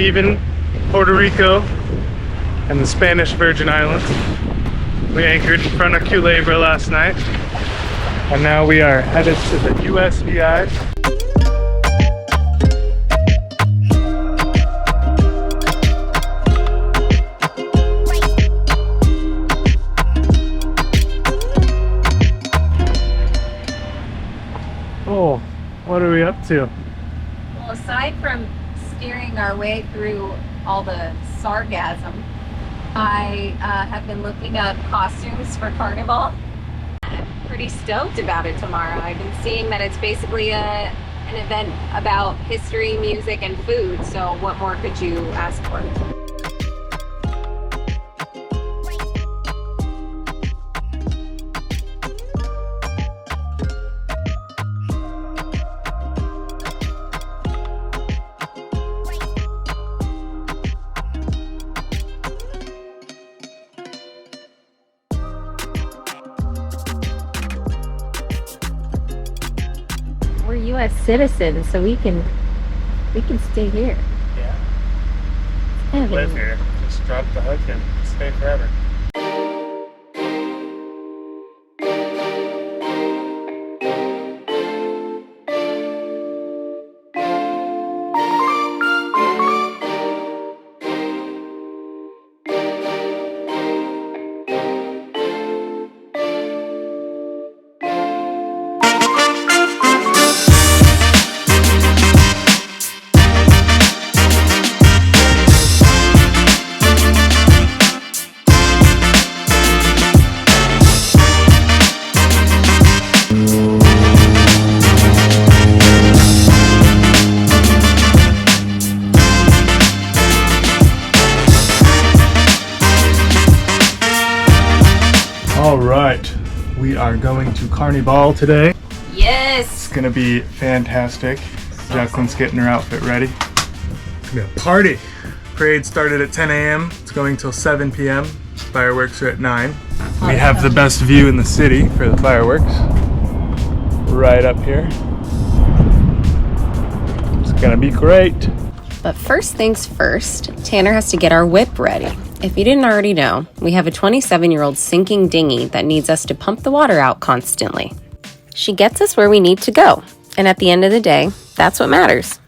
leaving Puerto Rico and the Spanish Virgin Islands. We anchored in front of Culebra last night, and now we are headed to the USVI. Oh, what are we up to? Well, aside from steering our way through all the sarcasm, I have been looking up costumes for Carnival. I'm pretty stoked about it tomorrow. I've been seeing that it's basically an event about history, music, and food. So what more could you ask for? We're U.S. citizens, so we can stay here. Yeah. Live here. Just drop the hook and stay forever. All right, we are going to Carnival today. Yes! It's gonna be fantastic. Jacqueline's getting her outfit ready. It's gonna be a party. Parade started at 10 a.m. It's going till 7 p.m. Fireworks are at 9. We have the best view in the city for the fireworks. Right up here. It's gonna be great. But first things first, Tanner has to get our whip ready. If you didn't already know, we have a 27-year-old sinking dinghy that needs us to pump the water out constantly. She gets us where we need to go, and at the end of the day, that's what matters.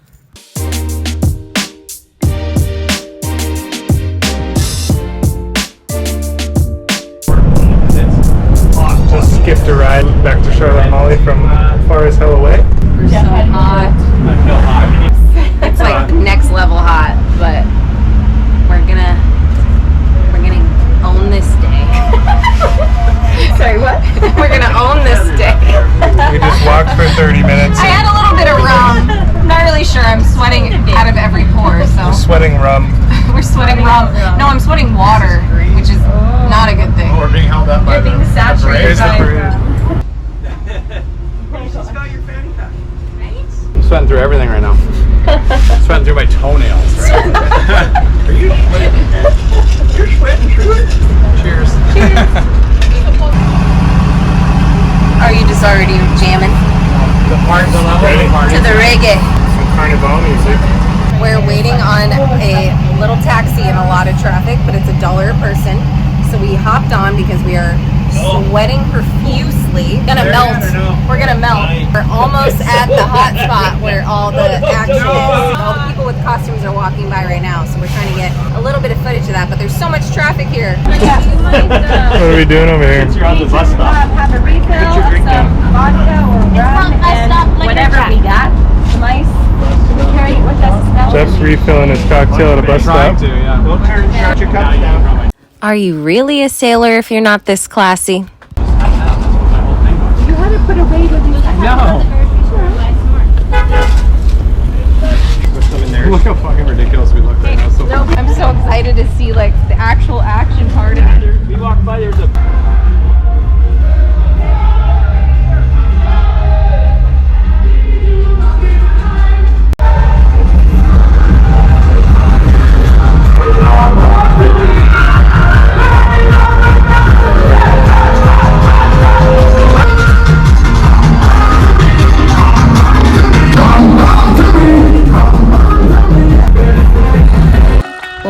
Just skipped a ride back to Charlotte Molly from far as hell away. We're so hot. I feel hot. It's like next level hot, but we're gonna own this day. Sorry, what? We're gonna own this day. We just walked for 30 minutes. I had a little bit of rum. Not really sure. I'm sweating out of every pore, so. We're sweating rum. We're sweating rum. No, I'm sweating water, which is not a good thing. We're being held up by the Here's the parade. I'm sweating through everything right now. Sweating through my toenails, right? Are you sweating? You're sweating through it? Cheers. Are you just already jamming? The level of the party. To the reggae. Some Carnival music. We're waiting on a little taxi in a lot of traffic, but it's $1 a person. So we hopped on because we are sweating profusely. We're gonna melt. We're almost at the hot spot where all the action is. All the people with costumes are walking by right now, so we're trying to get a little bit of footage of that, but there's so much traffic here. What are we doing over here? You're on the bus stop. Have a refill, some vodka or rum, and whatever we got. Nice. Carry it with us. Jeff's refilling his cocktail at a bus stop. We'll turn your cups down. Are you really a sailor if you're not this classy? You had to put away what you had. No. Look how fucking ridiculous we look right now. So I'm so excited to see like the actual action part of it. we walked by, there's a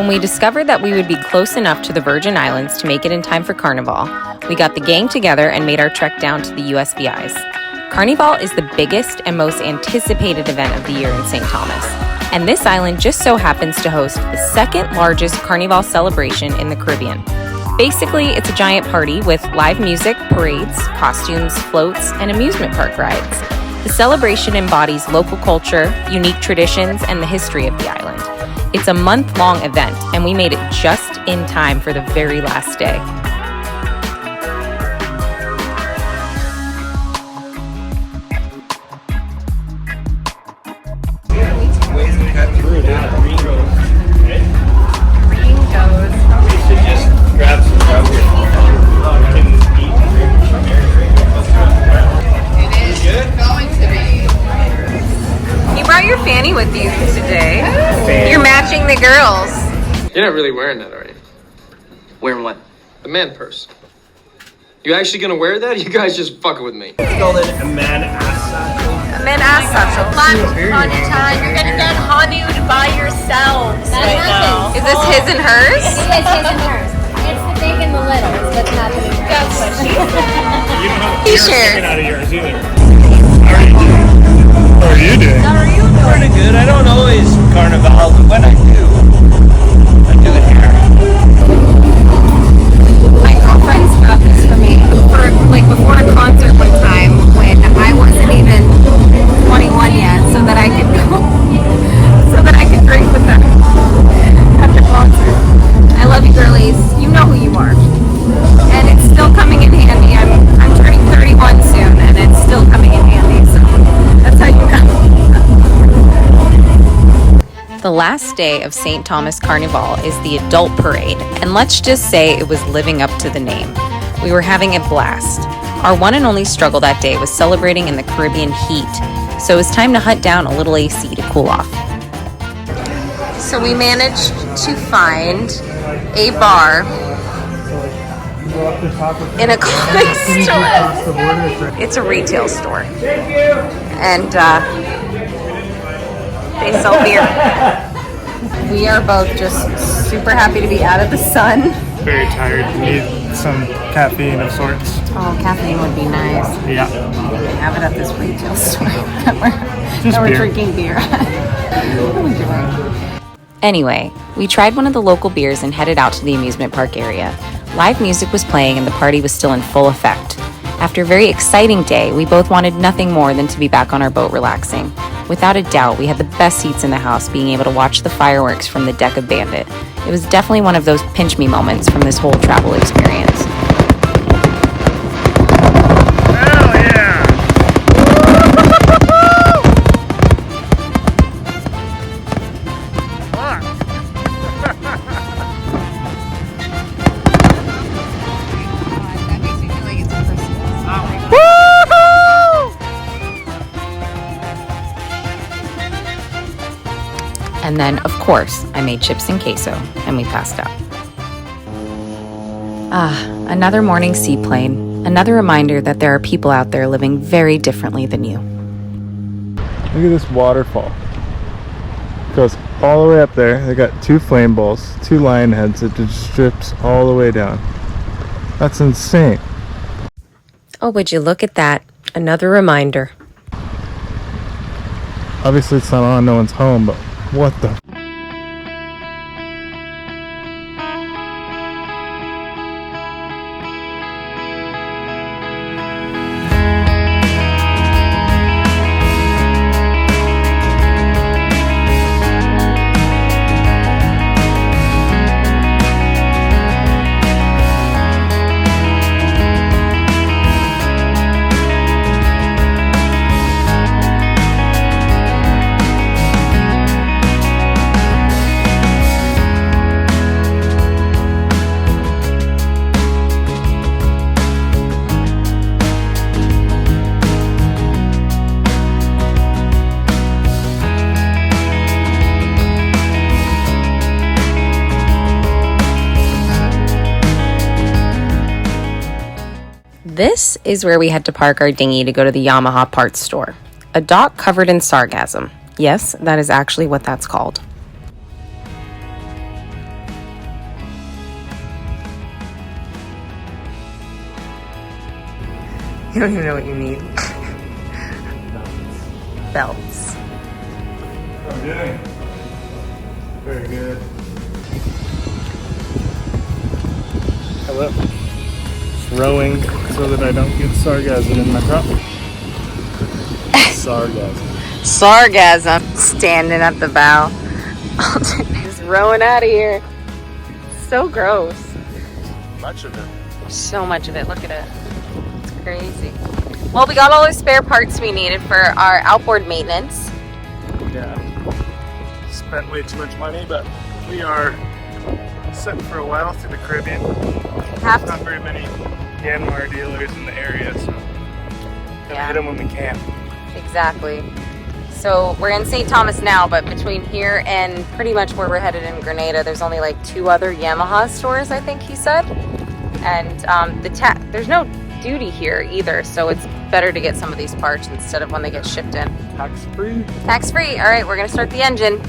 When we discovered that we would be close enough to the Virgin Islands to make it in time for Carnival, we got the gang together and made our trek down to the USVIs. Carnival is the biggest and most anticipated event of the year in St. Thomas, and this island just so happens to host the second largest Carnival celebration in the Caribbean. Basically, it's a giant party with live music, parades, costumes, floats, and amusement park rides. The celebration embodies local culture, unique traditions, and the history of the island. It's a month-long event, and we made it just in time for the very last day. Your fanny with you today. You're matching the girls. You're not really wearing that, are you? Wearing what? The man purse. You actually gonna wear that? You guys just fucking with me. It's called a man ass satchel. A man ass satchel. Honey time. You're gonna get honeyed by yourselves right now. Is this his and hers? It is his and hers. It's the big and the little is what's happening. That's what she said. You don't have a T-shirt. out of yours either. How are you doing? Pretty good. I don't always Carnival, but when I do it here. My girlfriend's got this for me before a concert one time when I wasn't even 21 yet, so that I could go, so that I could drink with them at the concert. I love you, girlies. You know who you are, and it's still coming in handy. I'm turning 31 soon, and it's still coming in handy. So that's how you know. The last day of St. Thomas Carnival is the adult parade, and let's just say it was living up to the name. We were having a blast. Our one and only struggle that day was celebrating in the Caribbean heat, so it was time to hunt down a little AC to cool off. So we managed to find a bar in a comic store. It's a retail store. And they sell beer. We are both just super happy to be out of the sun. Very tired. Need some caffeine of sorts. Oh, caffeine would be nice. Yeah. Have it at this retail store that we're beer. drinking beer at. Anyway, we tried one of the local beers and headed out to the amusement park area. Live music was playing and the party was still in full effect. After a very exciting day, we both wanted nothing more than to be back on our boat relaxing. Without a doubt, we had the best seats in the house, being able to watch the fireworks from the deck of Bandit. It was definitely one of those pinch me moments from this whole travel experience. Hell yeah! That makes me feel like it's Christmas. And then, of course, I made chips and queso, and we passed out. Another morning seaplane. Another reminder that there are people out there living very differently than you. Look at this waterfall. It goes all the way up there. They got 2 flame bowls, 2 lion heads. It just strips all the way down. That's insane. Oh, would you look at that? Another reminder. Obviously it's not on, no one's home, but what the? This is where we had to park our dinghy to go to the Yamaha parts store. A dock covered in sargassum. Yes, that is actually what that's called. You don't even know what you need. Belts. I'm doing. Very good. Hello. Just rowing so that I don't get sargassum in my prop. Sargassum. Standing at the bow. Just rowing out of here. So gross. Much of it. So much of it. Look at it. It's crazy. Well, we got all the spare parts we needed for our outboard maintenance. Yeah. Spent way too much money, but we are set for a while through the Caribbean. Have There's not very many Yanmar dealers in the area, so gotta hit them when we can. Exactly. So we're in St. Thomas now, but between here and pretty much where we're headed in Grenada, there's only like 2 other Yamaha stores, I think he said. And there's no duty here either, so it's better to get some of these parts instead of when they get shipped in. Tax-free. Tax-free. All right, we're gonna start the engine.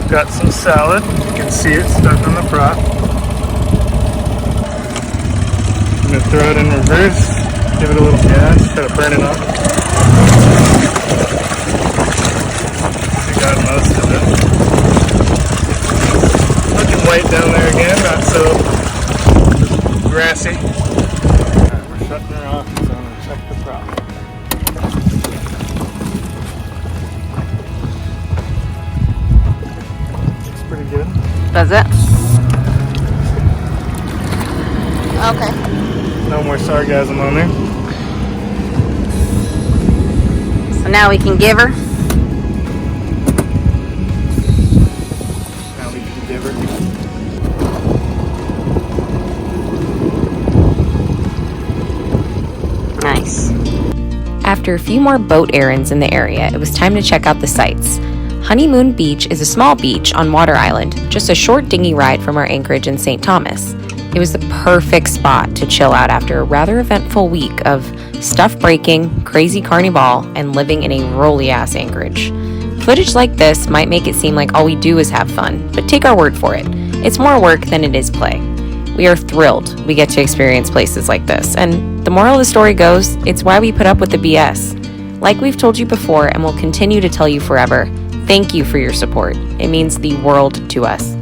Got some salad. You can see it stuck on the prop. I'm gonna throw it in reverse. Give it a little gas. Gotta burn it up. We got most of it. Looking white down there again, not so grassy. Alright, we're shutting her off, so I'm gonna check the prop. Looks pretty good. Does it? Okay. No more sargassum on there. So now we can give her. Now we can give her. Nice. After a few more boat errands in the area, it was time to check out the sights. Honeymoon Beach is a small beach on Water Island, just a short dinghy ride from our anchorage in St. Thomas. It was the perfect spot to chill out after a rather eventful week of stuff breaking, crazy Carnival, and living in a rolly-ass anchorage. Footage like this might make it seem like all we do is have fun, but take our word for it. It's more work than it is play. We are thrilled we get to experience places like this, and the moral of the story goes, it's why we put up with the BS. Like we've told you before and will continue to tell you forever, thank you for your support. It means the world to us.